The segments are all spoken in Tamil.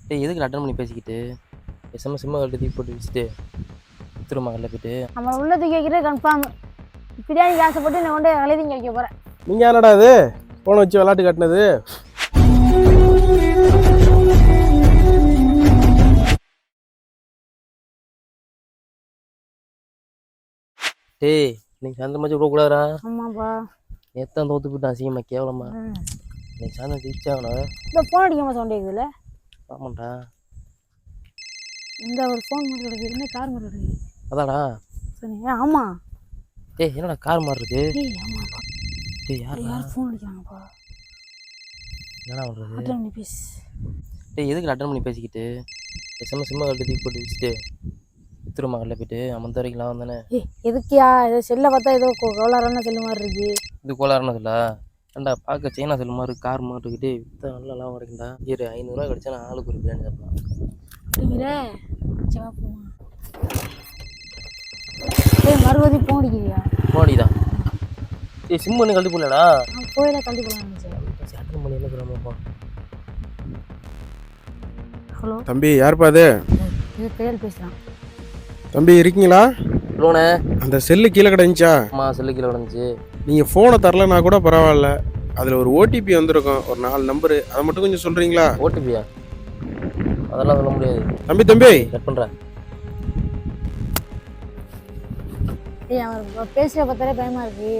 டேய் எதுக்கு அட்டன் பண்ணி பேசிக்கிட்டு பேசாமல் சிம்மை கழட்டி தூக்கி போட்டு வச்சுட்டு திரும்ப கல்ல போயிட்டு நம்ம உள்ளது கேட்குறது கன்ஃபார்ம். பிரியாணி ஆசைப்பட்டு நான் கொண்டு எழுதிங்க வைக்க போகிறேன். நீங்கள் என்னடா இது ஃபோனை வச்சு விளாட்டு கட்டினது? டேய் நீங்கள் அந்த மாதிரி விடக்கூடாதா? ஆமாப்பா. நேத்தான் தோற்று போயிட்டான் அசிங்கம்மா கேவலமா. நீ சாயந்தரம் ஜெயிச்சாங்கண்ணா. இந்த ஃபோன் அடிக்காமல் சவுண்ட் கேட்குதுல்ல? ஆமாண்டா. இந்த ஒரு ஃபோன் மட்டும் கிடக்கு, என்ன கார் மட்டும் கிடக்கு. அதாடா. சரி ஆமாம். டேய் என்னடா கார் மாதிரி இருக்கு? டேய் ஆமாப்பா. டேய் யார் ஃபோன் அடிக்கிறாங்கப்பா. என்னடா பண்ணுறது? அட்டன் பண்ணி பேசு. டேய் எதுக்கு அட்டன் பண்ணி பேசிக்கிட்டு பேசாமல் சிம்மை கழட்டி தூக்கி போட்டு வச்சுட்டு திரும்ப கல்ல போயிட்டு அமர்ந்த வரைக்கும் வந்தானே. எதுக்கியா ஏதோ செல்லை பார்த்தா ஏதோ கோளாறான செல்லு மாதிரி இருக்கு. இது கோளாறுன்னு சொல்ல ஏன்டா பார்க்க சைனா செல்லு மாதிரி கார் மாதிரி இருக்குட்டு வித்தா நல்லா லாபம் கிடைக்குண்டா. சரி 500 ரூபா கிடைச்சா நான் ஆளுக்கு ஒரு பிரியாணி சாப்பிடலாம். அப்படிங்கிற சவா போமா. டேய் மறுபடியும் ஃபோன் அடிக்கிறியா? போடிதான். சரி சிம் பண்ணி கழட்டி போடலடா. நான் போயில கழட்டி போகலான்னு நினச்சேன். அட்டன் பண்ணி என்ன சொல்லுவாப்பா? ஹலோ தம்பி யாருப்பா அது? இது பேர் பேசுகிறான். தம்பி இருக்கீங்களா? லோனே அந்த செல்லு கீழே கிடந்துச்சா? அம்மா செல்லு கீழே கிடந்துச்சு. நீங்கள் ஃபோனை தரலனா கூட பரவாயில்ல, அதில் ஒரு ஓடிபி வந்திருக்கும், ஒரு 4 நம்பரு, அதை மட்டும் கொஞ்சம் சொல்கிறீங்களா? ஓடிபியா? அதெல்லாம் சொல்ல முடியாது. தம்பி கட் பண்ணுறேன். ஏய் அவன் பேசுகிற பார்த்தாலே பயமாக இருக்கு.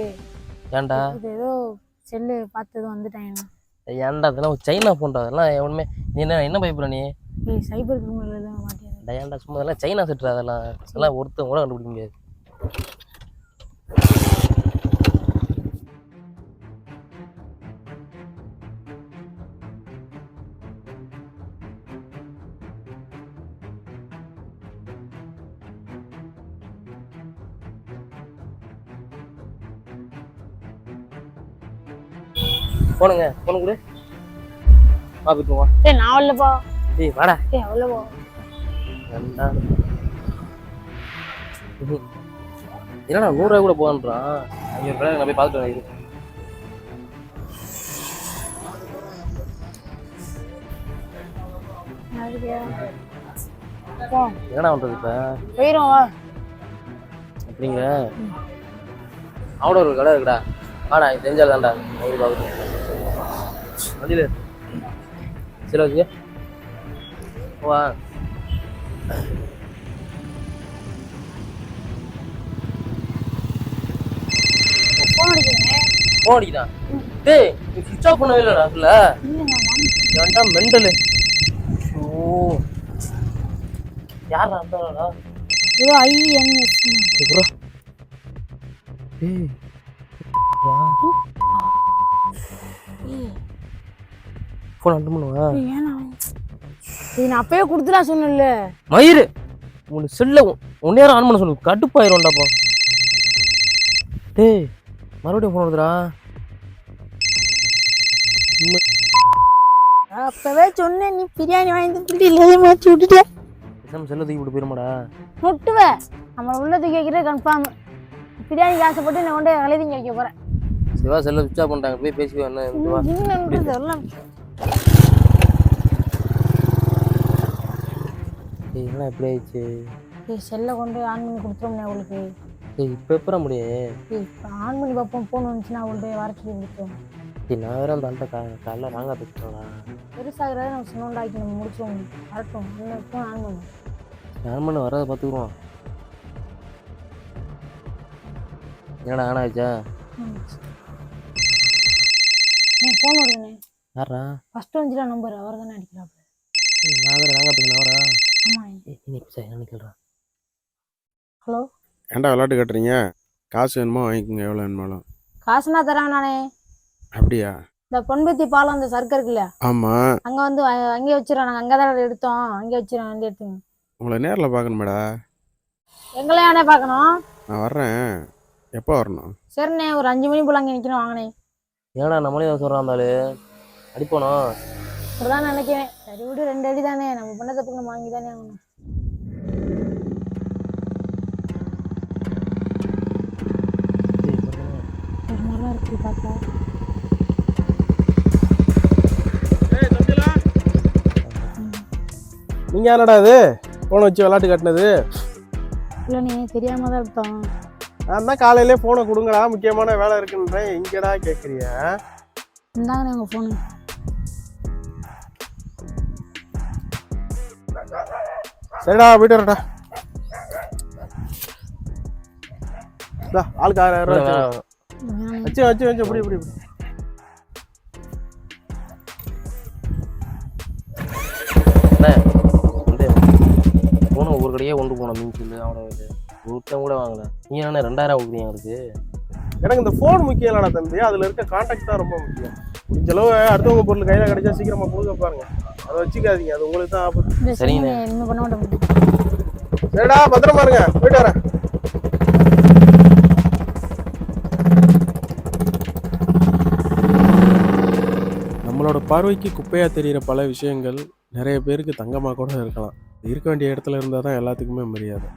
ஏன்டா? இது ஏதோ செல்லு பார்த்ததும் வந்துட்டாங்க. ஏன்டா அதெல்லாம் ஒரு சைனா ஃபோன்டா, அதெல்லாம் எவனுமே. நீ என்ன பயப்படுற நீ? ஏய் சைபர் கிரிமினல் தான் மாட்டியா? ஏன்டா சும்மா அதெல்லாம் சைனா செட்டுறா, அதெல்லாம் ஒருத்தன் கூட கண்டுபிடிக்க முடியாது. போனுங்க போன கூட பாப்பிட்டு வா. ஏய் நான் வரலப்பா. டேய் வாடா. ஏய் அவ்வளோவா என்னடா 100 ரூபாய் கூட போகன்றான். அங்கே ஒரு நான் போய் பார்த்துட்டு வரேன். என்னடா பண்ணுறது இப்போ? போயிடும் வா. அப்படிங்க அவட ஒரு கடை இருக்குடா. ஆடா இது தெரிஞ்சால் தான்டா வண்டியில் சரி வச்சுக்க வா. ஃபோன் அடிக்கிறேன். ஃபோன் அடிக்கிறான். டேய் நீ சுவிட்ச் ஆஃப் பண்ணவே இல்லைடா இல்லை ஏன்டா மெண்டலு. ஓ யாரா இருந்தாடா? ஏதோ INS. ப்ரோ டேய் வா ஃபோன் அட்டன் பண்ணுவா. ஏன்னா இது நான் அப்பயே கொடுத்துலாம் சொன்னேன்ல. மயிறு உனக்கு செல்ல நேரம் ஆன் பண்ண சொல்லு, கடுப்பாயிரும்டாப்பா. டேய் மறுபடியும் ஃபோன் வருதுடா. அப்பவே சொன்னேன் நீ பிரியாணி வாங்கி பிள்ளை இல்லாத மாற்றி விட்டுட்டேன். செல்ல தூக்கி விட்டு போயிருமாடா. முட்டுவேன். நம்ம உள்ளது கேட்குறது கன்ஃபார்ம். பிரியாணி ஆசைப்பட்டு நான் கொண்டு எழுதிங்க வைக்க போகிறேன். சிவா செல்ல சுவிட்ச் ஆஃப் பண்ணிட்டாங்க, போய் பேசிக்கோ. என்ன எல்லாம் என்ன எப்படி ஆயிடுச்சு? செல்லை கொண்டு ஆன் பண்ணி கொடுத்துருவோம்ண்ணே உங்களுக்கு. சரி இப்போ எப்போ முடியும்? இப்போ ஆன் பண்ணி பார்ப்போம். ஃபோன் வந்துச்சுன்னா அவங்கள்ட்ட வர சொல்லி கொடுத்துருவோம். சரி நான் வேறு அந்த அந்த காலைல வாங்க பேசுகிறோம்டா. பெருசாகிறத நம்ம சொன்னோண்டாக்கி நம்ம முடிச்சுவோம். வரட்டும் ஃபோன் ஆன் பண்ணுவோம். ஆன் பண்ண வராத பார்த்துக்குறோம். என்னடா ஆன் ஆயிடுச்சா? ஃபோன் வருதுண்ணே. யாரா? ஃபஸ்ட்டு வந்துடா நம்பர் அவர் தானே அடிக்கிறாப்பு. நான் வேறு வாங்க பேசுகிறேன் அவரா? ஆமாம். நீ சார் என்ன கேள்றா? ஹலோ ஏன்டா விளாட்டு கட்டுறீங்க? காசு வேணுமோ வாங்கிக்கோங்க, எவ்வளோ வேணுமாலும். காசுனா தராங்க நானே. அப்படியா? இந்த பொன்பத்தி பாலம் அந்த சர்க்கு இருக்குல்ல, ஆமாம். அங்கே வந்து அங்கேயே வச்சிடறோம். நாங்கள் அங்கே தான் எடுத்தோம். அங்கேயே வச்சிடறோம். வந்து எடுத்துங்க. உங்களை நேரில் பார்க்கணுமேடா. எங்களை யானே பார்க்கணும்? நான் வர்றேன். எப்போ வரணும்? சரிண்ணே ஒரு 5 மணி போல் அங்கே நிற்கணும். வாங்கினே. ஏன்னா நம்மளே சொல்கிறான் இருந்தாலும் அடிப்போனோம். அப்படிதான் நினைக்கிறேன். சரி விடு, 2 அடி தானே, நம்ம பண்ண தப்புக்கு நம்ம வாங்கி தானே ஆகணும். ஒரு மாதிரிலாம் இருக்கு பார்த்தா. நீங்கள் என்னடா இது ஃபோனை வச்சு விளாட்டு காட்டினது? இல்லை நீ தெரியாமல் தான் எடுத்தோம். நான் தான் காலையிலே ஃபோனை கொடுங்கடா, முக்கியமான வேலை இருக்குன்றேன். எங்கடா கேட்குறிய? இந்தாங்கண்ணே உங்கள் ஃபோனு. சரிடா, போயிட்டு வரட்டா. ஆளுக்கு 6000 ரூபா வச்சு வச்சு வச்சு இப்படி இப்படி இப்படி. போன ஒவ்வொரு கடையே கொண்டு போனோம் மீன் சொல்லு. அவனை ஒருத்தன் கூட வாங்கல. நீங்க என்ன 2000 கொடுக்குறீங்க எங்களுக்கு? எனக்கு இந்த ஃபோன் முக்கியம் இல்லடா தம்பி, அதில் இருக்க கான்டாக்ட் தான் ரொம்ப முக்கியம். முடிஞ்சளவு அடுத்தவங்க பொருள் கையில் கிடைச்சா சீக்கிரமா கொடுக்க பாருங்க. அதை வச்சுக்காதீங்க, அது உங்களுக்கு தான் ஆபத்து. சரிங்க இன்னும் பண்ண மாட்டோம். சரிடா, பத்திரமா இருங்க, போயிட்டு வரேன். நம்மளோட பார்வைக்கு குப்பையா தெரிகிற பல விஷயங்கள் நிறைய பேருக்கு தங்கமாக கூட இருக்கலாம். இருக்க வேண்டிய இடத்துல இருந்தால் தான் எல்லாத்துக்குமே மரியாதை.